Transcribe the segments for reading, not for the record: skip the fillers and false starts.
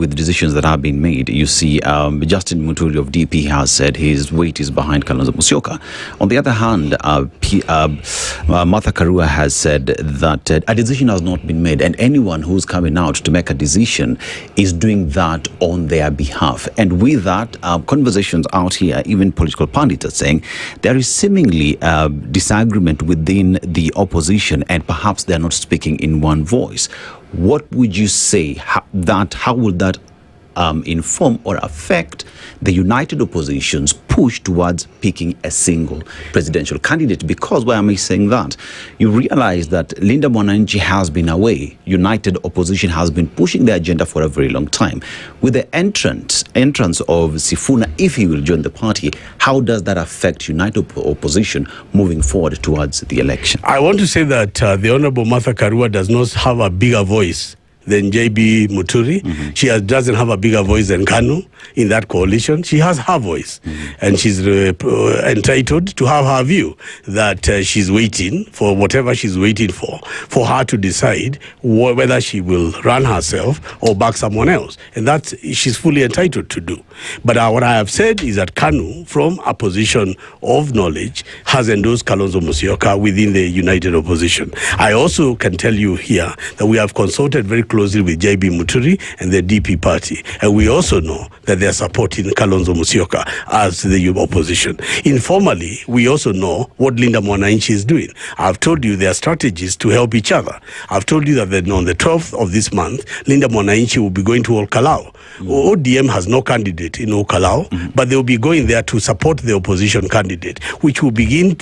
with decisions that have been made. You see, Justin Muturi of DP has said his weight is behind Kalonzo Musyoka. On the other hand, Martha Karua has said that a decision has not been made, and anyone who's coming out to make a decision is doing that on their behalf. And with that, conversations out here, even political pundits are saying there is seemingly disagreement within the opposition, and perhaps they're not speaking in one voice. What would you say how would that inform or affect the united opposition's push towards picking a single presidential candidate? Because why am I saying that? You realize that Linda Mwananchi has been away. United opposition has been pushing the agenda for a very long time. With the entrance of Sifuna, if he will join the party, how does that affect united opposition moving forward towards the election? I want to say that the Honorable Martha Karua does not have a bigger voice than JB Muturi. Mm-hmm. She doesn't have a bigger voice than KANU in that coalition. She has her voice, and she's entitled to have her view that she's waiting for whatever she's waiting for her to decide whether she will run herself or back someone else. And that she's fully entitled to do. But what I have said is that KANU, from a position of knowledge, has endorsed Kalonzo Musyoka within the united opposition. I also can tell you here that we have consulted very closely with JB Muturi and the DP party, and we also know that they are supporting Kalonzo Musyoka as the opposition. Informally, we also know what Linda Mwananchi is doing. I've told you their strategies to help each other. I've told you that on the 12th of this month, Linda Mwananchi will be going to Kalonzo. ODM has no candidate in Kalonzo, but they will be going there to support the opposition candidate, which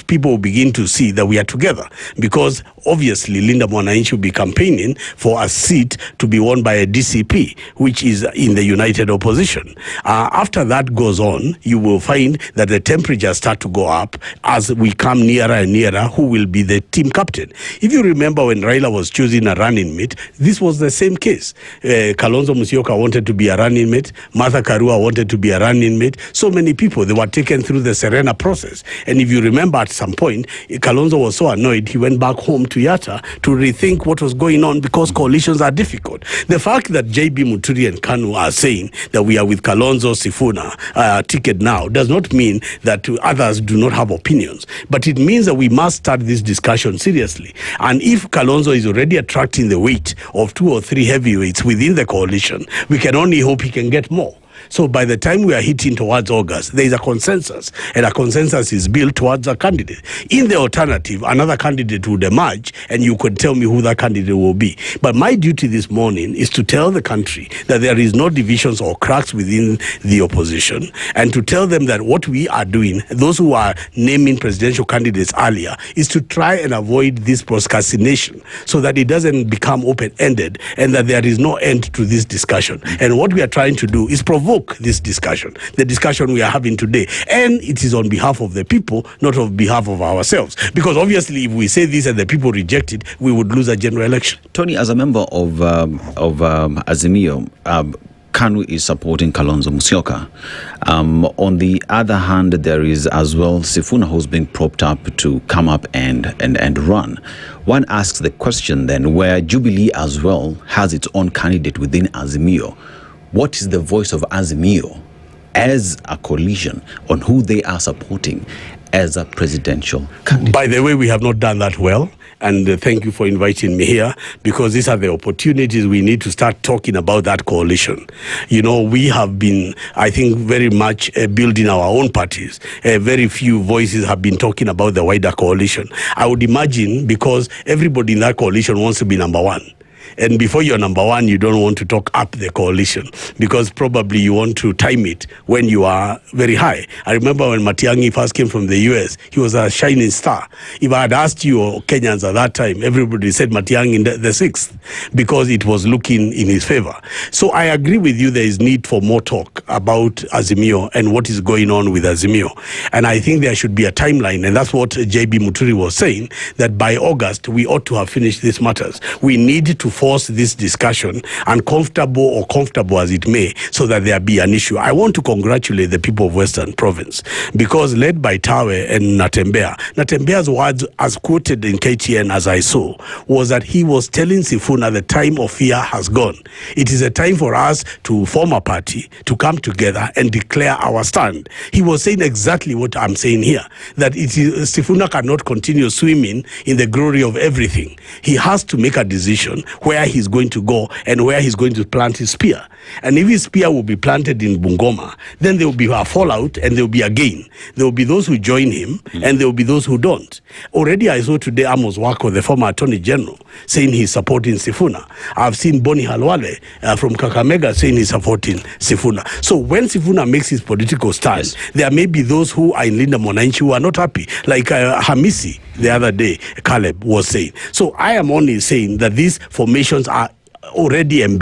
people will begin to see that we are together, because obviously Linda Mwananchi will be campaigning for a seat to be won by a DCP, which is in the united opposition. After that goes on, you will find that the temperatures start to go up as we come nearer and nearer who will be the team captain. If you remember when Raila was choosing a running mate, this was the same case. Kalonzo Musyoka wanted to be a running mate. Martha Karua wanted to be a running mate. So many people, they were taken through the Serena process. And if you remember, at some point, Kalonzo was so annoyed, he went back home to Yatta to rethink what was going on, because coalitions are difficult. The fact that JB Muturi and KANU are saying that we are with Kalonzo Sifuna ticket now does not mean that others do not have opinions. But it means that we must start this discussion seriously. And if Kalonzo is already attracting the weight of 2 or 3 heavyweights within the coalition, we can only hope he can get more. So by the time we are hitting towards August, there is a consensus, and a consensus is built towards a candidate. In the alternative, another candidate would emerge, and you could tell me who that candidate will be. But my duty this morning is to tell the country that there is no divisions or cracks within the opposition, and to tell them that what we are doing, those who are naming presidential candidates earlier, is to try and avoid this procrastination so that it doesn't become open-ended and that there is no end to this discussion. And what we are trying to do is provoke this discussion, the discussion we are having today. And it is on behalf of the people, not on behalf of ourselves. Because obviously, if we say this and the people reject it, we would lose a general election. Tony, as a member of Azimio, KANU is supporting Kalonzo Musyoka. On the other hand, there is as well Sifuna, who's been propped up to come up and run. One asks the question then, where Jubilee as well has its own candidate within Azimio, what is the voice of Azimio as a coalition on who they are supporting as a presidential candidate? By the way, we have not done that well. And thank you for inviting me here, because these are the opportunities we need to start talking about that coalition. You know, we have been, I think, very much building our own parties. Very few voices have been talking about the wider coalition. I would imagine because everybody in that coalition wants to be number one. And before you're number one, you don't want to talk up the coalition, because probably you want to time it when you are very high. I remember when Matiang'i first came from the US, he was a shining star. If I had asked you or Kenyans at that time, everybody said Matiang'i the 6th, because it was looking in his favor. So I agree with you, there is need for more talk about Azimio and what is going on with Azimio. And I think there should be a timeline, and that's what JB Muturi was saying, that by August, we ought to have finished these matters. We need to form force this discussion, uncomfortable or comfortable as it may, so that there be an issue. I want to congratulate the people of Western Province, because led by Tawe and Natembea's words, as quoted in KTN as I saw, was that he was telling Sifuna the time of fear has gone. It is a time for us to form a party, to come together and declare our stand. He was saying exactly what I'm saying here, that Sifuna cannot continue swimming in the glory of everything. He has to make a decision where he's going to go and where he's going to plant his spear. And if his spear will be planted in Bungoma, then there will be a fallout and there will be a gain. There will be those who join him and there will be those who don't. Already I saw today Amos Wako, the former Attorney General, saying he's supporting Sifuna. I've seen Boni Halwale from Kakamega saying he's supporting Sifuna. So when Sifuna makes his political stand, there may be those who are in Linda Monanchi who are not happy, like Hamisi the other day, Caleb was saying. So I am only saying that these formations are already embedded.